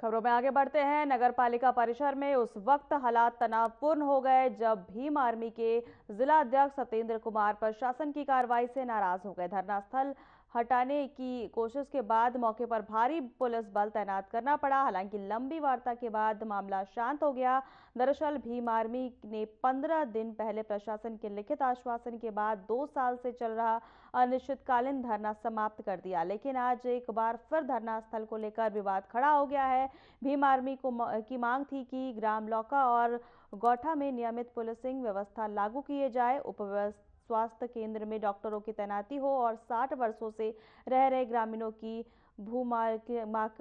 खबरों में आगे बढ़ते हैं। नगर पालिका परिसर में उस वक्त हालात तनावपूर्ण हो गए जब भीम आर्मी के जिला अध्यक्ष सत्येंद्र कुमार प्रशासन की कार्रवाई से नाराज हो गए। धरना स्थल हटाने की कोशिश के बाद मौके पर भारी पुलिस बल तैनात करना पड़ा। हालांकि लंबी वार्ता के बाद मामला शांत हो गया। दरअसल भीम आर्मी ने 15 दिन पहले प्रशासन के लिखित आश्वासन के बाद 2 साल से चल रहा अनिश्चितकालीन धरना समाप्त कर दिया, लेकिन आज एक बार फिर धरना स्थल को लेकर विवाद खड़ा हो गया है। भीम आर्मी की मांग थी कि ग्राम लौका और गौठा में नियमित पुलिसिंग व्यवस्था लागू किए जाए, उप स्वास्थ्य केंद्र में डॉक्टरों की तैनाती हो और 60 वर्षों से रह रहे ग्रामीणों की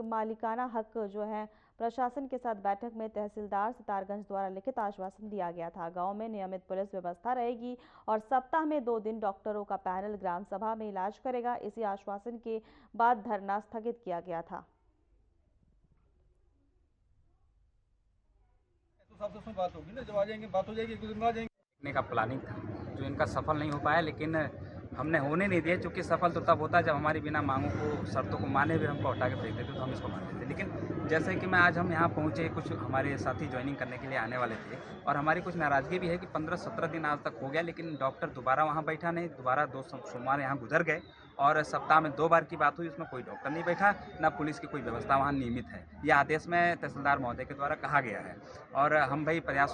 मालिकाना हक जो है। प्रशासन के साथ बैठक में तहसीलदार सितारगंज द्वारा लिखित आश्वासन दिया गया था। गांव में नियमित पुलिस व्यवस्था रहेगी और सप्ताह में 2 दिन डॉक्टरों का पैनल ग्राम सभा में इलाज करेगा। इसी आश्वासन के बाद धरना स्थगित किया गया था। तो सबसे उसमें बात होगी ना, जब आ जाएंगे बात हो जाएगी, एक दो दिन में आ जाएंगे। का प्लानिंग था जो इनका सफल नहीं हो पाया, लेकिन हमने होने नहीं दिया, क्योंकि सफल तो तब होता है जब हमारी बिना मांगों को, शर्तों को माने हुए हमको हटा के फेंक देते तो हम इसको मान लेते। लेकिन जैसे कि मैं आज हम यहाँ पहुँचे, कुछ हमारे साथी ज्वाइनिंग करने के लिए आने वाले थे और हमारी कुछ नाराज़गी भी है कि 15-17 दिन आज तक हो गया, लेकिन डॉक्टर दोबारा वहाँ बैठा नहीं। दोबारा 2 सोमवार यहाँ गुजर गए और सप्ताह में 2 बार की बात हुई, उसमें कोई डॉक्टर नहीं बैठा, ना पुलिस की कोई व्यवस्था वहाँ नियमित है। यह आदेश में तहसीलदार महोदय के द्वारा कहा गया है और हम भाई प्रयास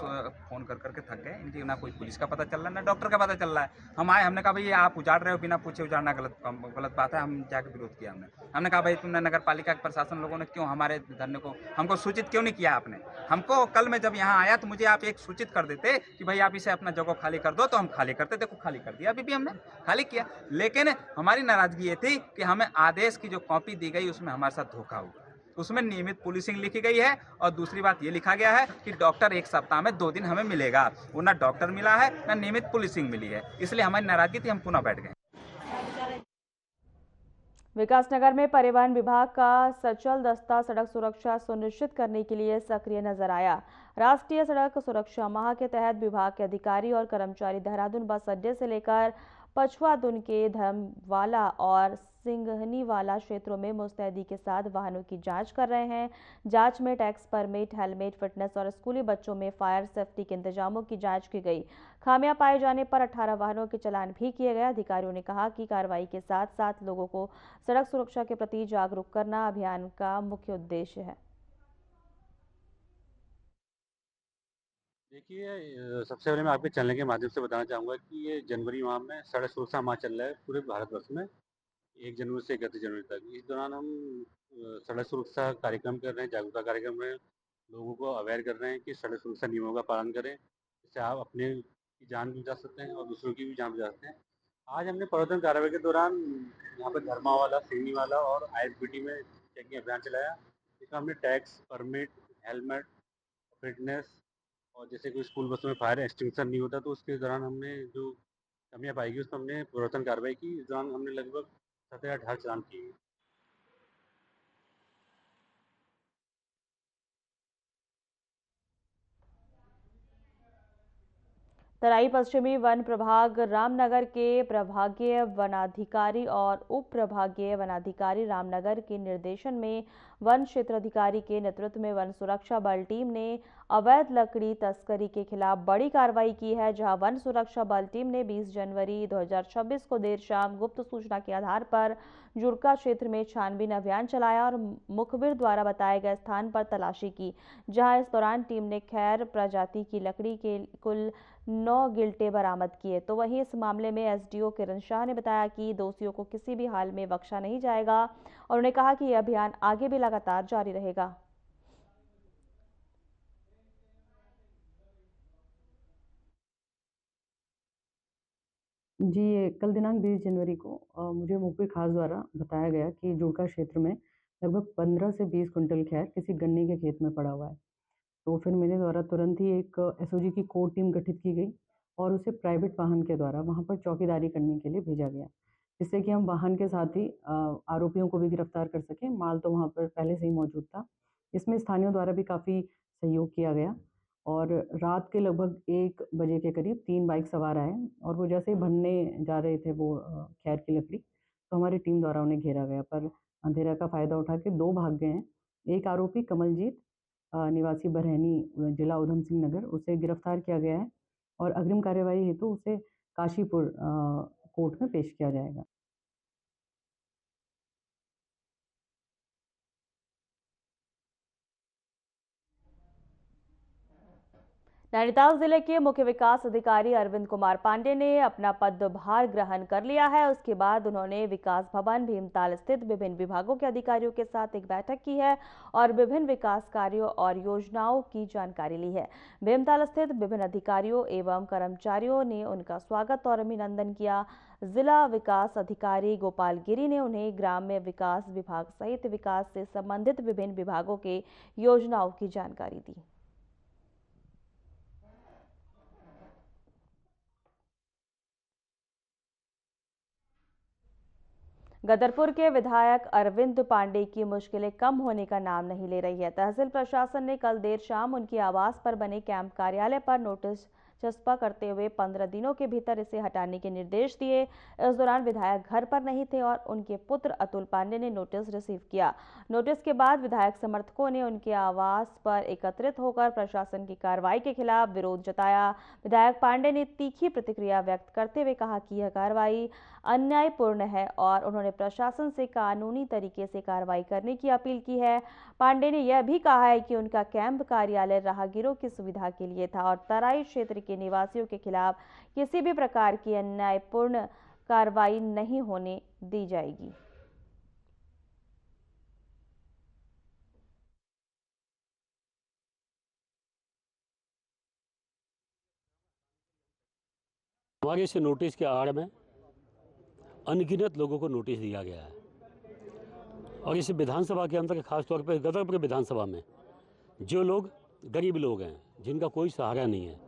फ़ोन कर करके थक गए। इनकी ना कोई पुलिस का पता चल रहा है, ना डॉक्टर का पता चल रहा है। हम आए, हमने कहा भाई आप उजाड़ रहे हो, बिना पूछे उजाड़ना गलत बात है। हम जाकर विरोध किया हमने कहा भाई तुमने नगर पालिका के प्रशासन लोगों ने क्यों हमारे धरने को हमको सूचित क्यों नहीं किया आपने? हमको कल मैं जब यहाँ आया तो मुझे आप एक सूचित कर देते कि भाई आप इसे अपना जगह खाली कर दो, तो हम खाली करते। देखो खाली कर दिया, अभी भी हमने खाली किया। लेकिन हमारी नाराजगी ये थी कि हमें आदेश की जो कॉपी दी गई उसमें हमारे साथ धोखा हुआ। उसमें नियमित पुलिसिंग लिखी गई है और दूसरी बात ये लिखा गया है कि डॉक्टर एक सप्ताह में 2 दिन हमें मिलेगा। वो ना डॉक्टर मिला है, ना नियमित पुलिसिंग मिली है, इसलिए हमारी नाराजगी थी, हम पुनः बैठ गए। विकासनगर में परिवहन विभाग का सचल दस्ता सड़क सुरक्षा सुनिश्चित करने के लिए सक्रिय नजर आया। राष्ट्रीय सड़क सुरक्षा माह के तहत विभाग के अधिकारी और कर्मचारी देहरादून बस अड्डे से लेकर पछुआदुन के धर्मवाला और सिंघनीवाला क्षेत्रों में मुस्तैदी के साथ वाहनों की जांच कर रहे हैं। जांच में टैक्स परमिट, हेलमेट, फिटनेस और स्कूली बच्चों में फायर सेफ्टी के इंतजामों की जांच की गई। खामियां पाए जाने पर 18 वाहनों के चालान भी किए गए। अधिकारियों ने कहा कि कार्रवाई के साथ साथ लोगों को सड़क सुरक्षा के प्रति जागरूक करना अभियान का मुख्य उद्देश्य है। देखिए, सबसे पहले मैं आपके चैनल के माध्यम से बताना चाहूँगा कि ये जनवरी माह में सड़क सुरक्षा माह चल रहा है पूरे भारतवर्ष में, 1 जनवरी से 31 जनवरी तक। इस दौरान हम सड़क सुरक्षा कार्यक्रम कर रहे हैं, जागरूकता कार्यक्रम में लोगों को अवेयर कर रहे हैं कि सड़क सुरक्षा नियमों का पालन करें। इससे आप अपने की जान भी बचा सकते हैं और दूसरों की भी जान बचा सकते हैं। आज हमने प्रवर्तन कार्रवाई के दौरान यहाँ पर धर्मावाला, सिवनीवाला और आईएसबीटी में चेकिंग अभियान चलाया। इसमें हमने टैक्स, परमिट, हेलमेट, फिटनेस और जैसे कोई स्कूल बसों में फायर एक्सटिंग्विशर नहीं होता तो उसके दौरान हमने जो कमियां पाई गई उस पर हमने प्रवर्तन कार्रवाई की। इस दौरान हमने लगभग 17 या 18 चालान किए। तराई पश्चिमी वन प्रभाग रामनगर के प्रभागीय वनाधिकारी और उप प्रभागीय वनाधिकारी रामनगर के निर्देशन में वन क्षेत्र अधिकारी के नेतृत्व में वन सुरक्षा बल टीम ने अवैध लकड़ी तस्करी के खिलाफ बड़ी कार्रवाई की है। जहां वन सुरक्षा बल टीम ने 20 जनवरी 2026 को देर शाम गुप्त सूचना के आधार पर जुड़का क्षेत्र में छानबीन अभियान चलाया और मुखबिर द्वारा बताए गए स्थान पर तलाशी की। जहां इस दौरान टीम ने खैर प्रजाति की लकड़ी के कुल 9 गिल्टे बरामद किए। तो वहीं इस मामले में एसडीओ किरण शाह ने बताया कि दोषियों को किसी भी हाल में बख्शा नहीं जाएगा और उन्होंने कहा कि यह अभियान आगे भी लगातार जारी रहेगा। जी, ये कल दिनांक 20 जनवरी को मुझे मुखबिर खास द्वारा बताया गया कि जुड़का क्षेत्र में लगभग 15 से 20 कुंटल खैर किसी गन्ने के खेत में पड़ा हुआ है। तो फिर मेरे द्वारा तुरंत ही एक एसओजी की कोर टीम गठित की गई और उसे प्राइवेट वाहन के द्वारा वहाँ पर चौकीदारी करने के लिए भेजा गया, जिससे कि हम वाहन के साथ ही आरोपियों को भी गिरफ्तार कर सकें। माल तो वहाँ पर पहले से ही मौजूद था। इसमें स्थानीयों द्वारा भी काफ़ी सहयोग किया गया और रात के लगभग 1 बजे के करीब 3 बाइक सवार आए और वो जैसे ही भरने जा रहे थे वो खैर की लकड़ी, तो हमारी टीम द्वारा उन्हें घेरा गया, पर अंधेरा का फ़ायदा उठा के 2 भाग गए हैं एक आरोपी कमलजीत निवासी बरहनी जिला उधम सिंह नगर, उसे गिरफ्तार किया गया है और अग्रिम कार्यवाही हेतु उसे काशीपुर कोर्ट में पेश किया जाएगा। नैनीताल जिले के मुख्य विकास अधिकारी अरविंद कुमार पांडे ने अपना पदभार ग्रहण कर लिया है। उसके बाद उन्होंने विकास भवन भीमताल स्थित विभिन्न विभागों के अधिकारियों के साथ एक बैठक की है और विभिन्न विकास कार्यों और योजनाओं की जानकारी ली है। भीमताल स्थित विभिन्न अधिकारियों एवं कर्मचारियों ने उनका स्वागत और अभिनंदन किया। जिला विकास अधिकारी गोपाल गिरी ने उन्हें ग्राम्य विकास विभाग सहित विकास से संबंधित विभिन्न विभागों के योजनाओं की जानकारी दी। गदरपुर के विधायक अरविंद पांडे की मुश्किलें कम होने का नाम नहीं ले रही है। तहसील प्रशासन ने कल देर शाम उनके आवास पर बने कैंप कार्यालय पर नोटिस चस्पा करते हुए 15 दिनों के भीतर इसे हटाने के निर्देश दिए। इस दौरान विधायक घर पर नहीं थे और उनके पुत्र अतुल पांडे ने नोटिस रिसीव किया। नोटिस के बाद विधायक समर्थकों ने उनके आवास पर एकत्रित होकर प्रशासन की कार्रवाई के खिलाफ विरोध जताया। विधायक पांडे ने तीखी प्रतिक्रिया व्यक्त करते हुए कहा कि यह कार्रवाई अन्यायपूर्ण है और उन्होंने प्रशासन से कानूनी तरीके से कार्रवाई करने की अपील की है। पांडे ने यह भी कहा है कि उनका कैंप कार्यालय राहगीरों की सुविधा के लिए था और तराई क्षेत्र के निवासियों के खिलाफ किसी भी प्रकार की अन्यायपूर्ण कार्रवाई नहीं होने दी जाएगी। हमारे इस नोटिस के आड़ में अनगिनत लोगों को नोटिस दिया गया है और इस विधानसभा के अंदर खासतौर पर गदरपुर विधानसभा में जो लोग गरीब लोग हैं, जिनका कोई सहारा नहीं है,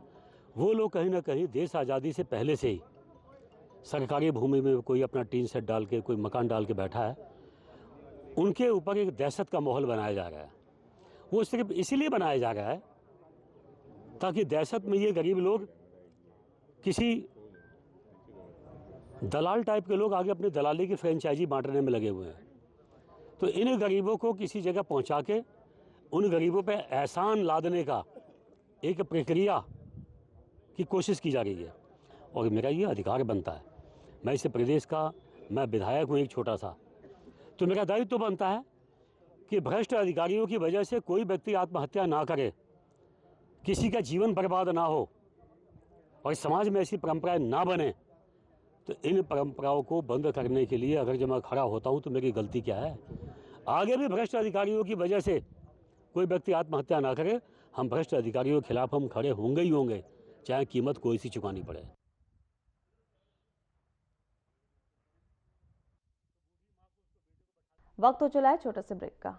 वो लोग कहीं ना कहीं देश आज़ादी से पहले से ही सरकारी भूमि में कोई अपना टीन सेट डाल के, कोई मकान डाल के बैठा है, उनके ऊपर एक दहशत का माहौल बनाया जा रहा है। वो सिर्फ इसीलिए बनाया जा रहा है ताकि दहशत में ये गरीब लोग, किसी दलाल टाइप के लोग आगे अपनी दलाली की फ्रेंचाइजी बांटने में लगे हुए हैं। तो इन गरीबों को किसी जगह पहुंचा के उन गरीबों पे एहसान लादने का एक प्रक्रिया की कोशिश की जा रही है और मेरा ये अधिकार बनता है। मैं इस प्रदेश का मैं विधायक हूँ एक छोटा सा, तो मेरा दायित्व तो बनता है कि भ्रष्ट अधिकारियों की वजह से कोई व्यक्ति आत्महत्या ना करे, किसी का जीवन बर्बाद ना हो और समाज में ऐसी परंपराएं ना बने। तो इन परंपराओं को बंद करने के लिए अगर जब मैं खड़ा होता हूं तो मेरी गलती क्या है? आगे भी भ्रष्ट अधिकारियों की वजह से कोई व्यक्ति आत्महत्या ना करे, हम भ्रष्ट अधिकारियों के खिलाफ हम खड़े होंगे ही होंगे, चाहे कीमत कोई सी चुकानी पड़े। वक्त हो चला है छोटे से ब्रेक का।